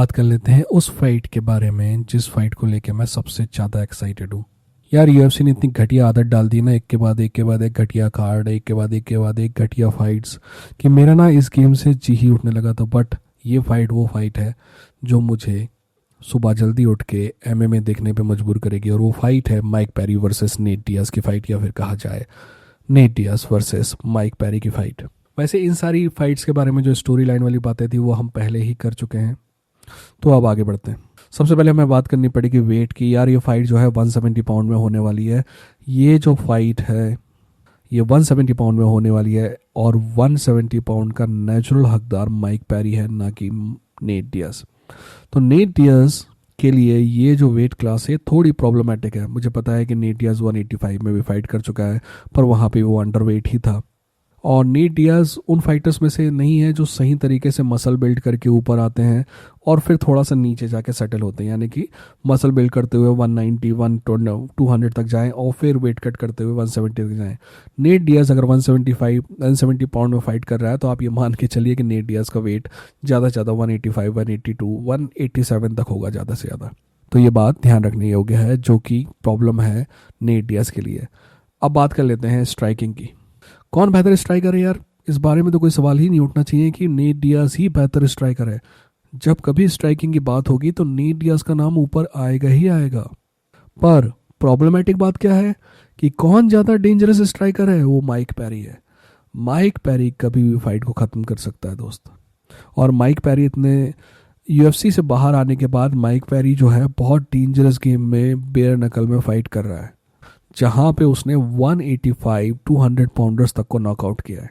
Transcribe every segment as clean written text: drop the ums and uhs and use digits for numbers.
बात कर लेते हैं उस फाइट के बारे में जिस फाइट को लेके मैं सबसे ज़्यादा एक्साइटेड हूँ। यार यूएफसी ने इतनी घटिया आदत डाल दी ना, एक के बाद एक के बाद एक घटिया कार्ड, एक के बाद एक के बाद एक घटिया फाइट्स, कि मेरा ना इस गेम से जी ही उठने लगा था। बट ये फाइट वो फाइट है जो मुझे सुबह जल्दी उठ के एमएमए देखने पे मजबूर करेगी, और वो फाइट है mic peri versus Nate Diaz की फाइट, या फिर कहा जाए Nate Diaz versus mic peri की फाइट। वैसे इन सारी फाइट्स के बारे में जो स्टोरी लाइन वाली बातें थी वो हम पहले ही कर चुके हैं, तो अब आगे बढ़ते हैं। सबसे पहले हमें बात करनी पड़ेगी वेट की। यार ये फाइट जो है 170 पाउंड में होने वाली है। ये जो फाइट है ये 170 पाउंड में होने वाली है, और 170 पाउंड का नेचुरल हकदार माइक पेरी है, ना कि नेट डियाज। तो नेट डियाज के लिए ये जो वेट क्लास है थोड़ी प्रॉब्लमेटिक है। मुझे पता है कि नेट डियाज 185 में भी फाइट कर चुका है, पर वहाँ पे वो अंडर वेट ही था। और नेट डियाज उन फाइटर्स में से नहीं है जो सही तरीके से मसल बिल्ड करके ऊपर आते हैं और फिर थोड़ा सा नीचे जाके सेटल होते हैं, यानी कि मसल बिल्ड करते हुए 190 200 तक जाएं और फिर वेट कट करते हुए 170 तक जाएं। नेट डियाज अगर 170 पाउंड में फाइट कर रहा है तो आप ये मान के चलिए कि नेट डियाज का वेट ज़्यादा से ज़्यादा 185 182 187 तक होगा ज़्यादा से ज़्यादा। तो ये बात ध्यान रखने योग्य है, जो कि प्रॉब्लम है नेट डियाज के लिए। अब बात कर लेते हैं स्ट्राइकिंग की। कौन बेहतर स्ट्राइकर है? यार इस बारे में तो कोई सवाल ही नहीं उठना चाहिए कि नेट डियाज ही बेहतर स्ट्राइकर है। जब कभी स्ट्राइकिंग की बात होगी तो नेट डियाज का नाम ऊपर आएगा ही आएगा। पर प्रॉब्लमेटिक बात क्या है कि कौन ज़्यादा डेंजरस स्ट्राइकर है? वो माइक पेरी है। माइक पेरी कभी भी फाइट को ख़त्म कर सकता है दोस्त। और माइक पेरी इतने यूएफसी से बाहर आने के बाद माइक पेरी जो है बहुत डेंजरस गेम में बेयर नकल में फाइट कर रहा है, जहाँ पे उसने 185 200 पाउंडर्स तक को नॉकआउट किया है।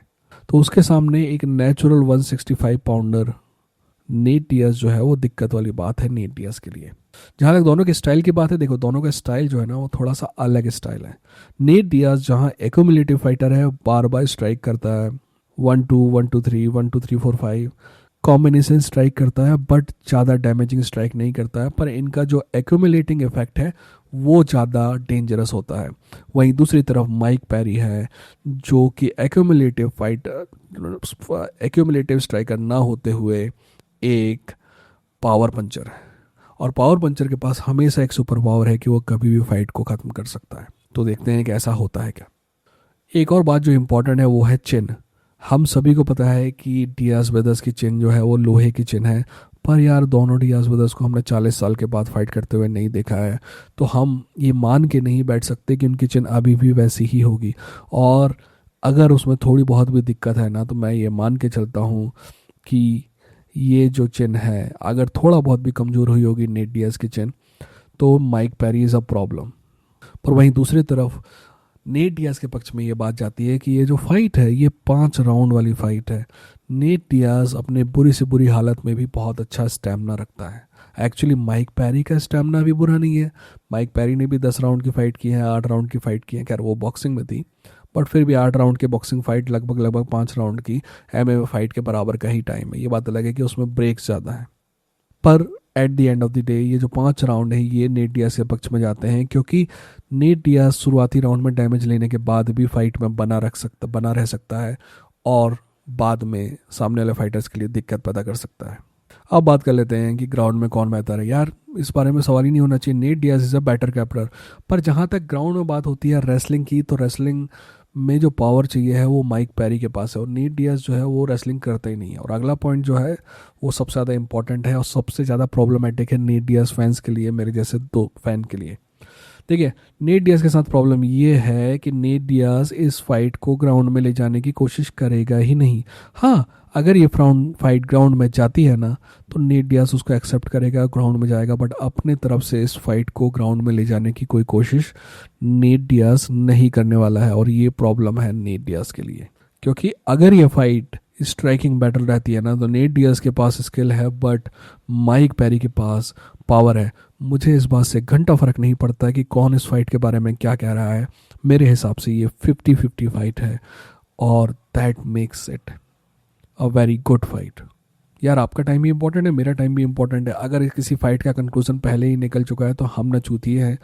तो उसके सामने एक नेचुरल 165 पाउंडर नेट डियाज जो है वो दिक्कत वाली बात है नेट डियाज के लिए। जहाँ तक दोनों के स्टाइल की बात है, देखो दोनों का स्टाइल जो है ना वो थोड़ा सा अलग स्टाइल है। नेट डियाज जहाँ एक्यूमुलेटिव फाइटर है, बार बार स्ट्राइक करता है, 1-2 1-2-3 1-2-3-4-5 कॉम्बिनेशन स्ट्राइक करता है, बट ज़्यादा डैमेजिंग स्ट्राइक नहीं करता है। पर इनका जो एक्यूमुलेटिंग इफेक्ट है वो ज़्यादा डेंजरस होता है। वहीं दूसरी तरफ माइक पेरी है जो कि एक्यूमुलेटिव स्ट्राइकर ना होते हुए एक पावर पंचर है, और पावर पंचर के पास हमेशा एक सुपर पावर है कि वो कभी भी फाइट को ख़त्म कर सकता है। तो देखते हैं कि ऐसा होता है क्या। एक और बात जो इम्पोर्टेंट है वो है चिन। हम सभी को पता है कि डियाज ब्रदर्स की चिन जो है वो लोहे की चिन है, पर यार दोनों डियाज ब्रदर्स को हमने 40 साल के बाद फाइट करते हुए नहीं देखा है, तो हम ये मान के नहीं बैठ सकते कि उनकी चिन अभी भी वैसी ही होगी। और अगर उसमें थोड़ी बहुत भी दिक्कत है ना, तो मैं ये मान के चलता हूँ कि ये जो चिन है अगर थोड़ा बहुत भी कमज़ोर हुई होगी नेट डियाज की चिन, तो mic peri is a problem. पर वहीं दूसरी तरफ नेट डियाज के पक्ष में ये बात जाती है कि ये जो फाइट है ये 5 राउंड वाली फाइट है। नेट डियाज अपने बुरी से बुरी हालत में भी बहुत अच्छा स्टैमिना रखता है। एक्चुअली माइक पेरी का स्टैमिना भी बुरा नहीं है। माइक पेरी ने भी 10 राउंड की फाइट की है, 8 राउंड की फाइट की है, खैर वो बॉक्सिंग में थी, बट फिर भी 8 राउंड की बॉक्सिंग फाइट लगभग 5 राउंड की एमएमए फाइट के बराबर का ही टाइम है। ये बात अलग है कि उसमें ब्रेक्स ज़्यादा है, पर at the end of the day ये जो 5 राउंड है ये नेट डियाज के पक्ष में जाते हैं, क्योंकि नेट डियाज शुरुआती राउंड में डैमेज लेने के बाद भी फाइट में बना रह सकता है, और बाद में सामने वाले फाइटर्स के लिए दिक्कत पैदा कर सकता है। अब बात कर लेते हैं कि ग्राउंड में कौन बेहतर है। यार इस बारे में सवाल ही नहीं होना चाहिए, Nate Diaz is a better कैपलर। पर जहाँ तक ग्राउंड में बात होती है रेसलिंग की, तो रेसलिंग में जो पावर चाहिए है वो माइक पेरी के पास है, और नेट डियाज जो है वो रेसलिंग करता ही नहीं है। और अगला पॉइंट जो है वो सबसे ज़्यादा इंपॉर्टेंट है और सबसे ज़्यादा प्रॉब्लमेटिक है नेट डियाज फैंस के लिए, मेरे जैसे 2 फैन के लिए। देखिए नेट डियाज के साथ प्रॉब्लम ये है कि नेट डियाज इस फाइट को ग्राउंड में ले जाने की कोशिश करेगा ही नहीं। हाँ, अगर ये फाइट ग्राउंड में जाती है ना तो नेट डियाज उसको एक्सेप्ट करेगा, ग्राउंड में जाएगा, बट अपने तरफ से इस फाइट को ग्राउंड में ले जाने की कोई कोशिश नेट डियाज नहीं करने वाला है। और ये प्रॉब्लम है नेट डियाज के लिए, क्योंकि अगर ये फाइट स्ट्राइकिंग बैटल रहती है ना तो नेट डियाज के पास स्किल है, बट माइक पेरी के पास पावर है। मुझे इस बात से घंटा फर्क नहीं पड़ता कि कौन इस फाइट के बारे में क्या कह रहा है। मेरे हिसाब से ये 50-50 फाइट है, और that makes it a very good fight. यार आपका टाइम भी इंपॉर्टेंट है, मेरा टाइम भी इंपॉर्टेंट है। अगर किसी फाइट का कंक्लूजन पहले ही निकल चुका है तो हम ना चूतिए हैं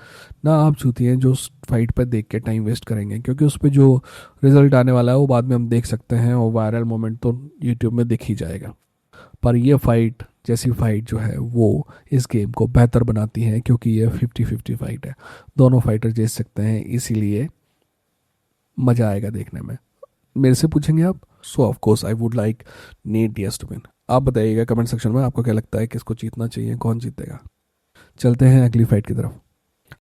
ना आप चूतिए हैं जो उस फाइट पर देख के टाइम वेस्ट करेंगे, क्योंकि उस पर जो रिजल्ट आने वाला है वो बाद में हम देख सकते हैं, और वायरल मोमेंट तो यूट्यूब में दिख ही जाएगा। पर ये फाइट जैसी फाइट जो है वो इस गेम को बेहतर बनाती है, क्योंकि ये 50-50 फाइट है, दोनों फाइटर जीत सकते हैं, इसीलिए मज़ा आएगा देखने में। मेरे से पूछेंगे आप, so of course I would like need dias to win. आप बताइएगा कमेंट सेक्शन में आपको क्या लगता है किसको जीतना चाहिए, कौन जीतेगा। चलते हैं अगली फाइट की तरफ।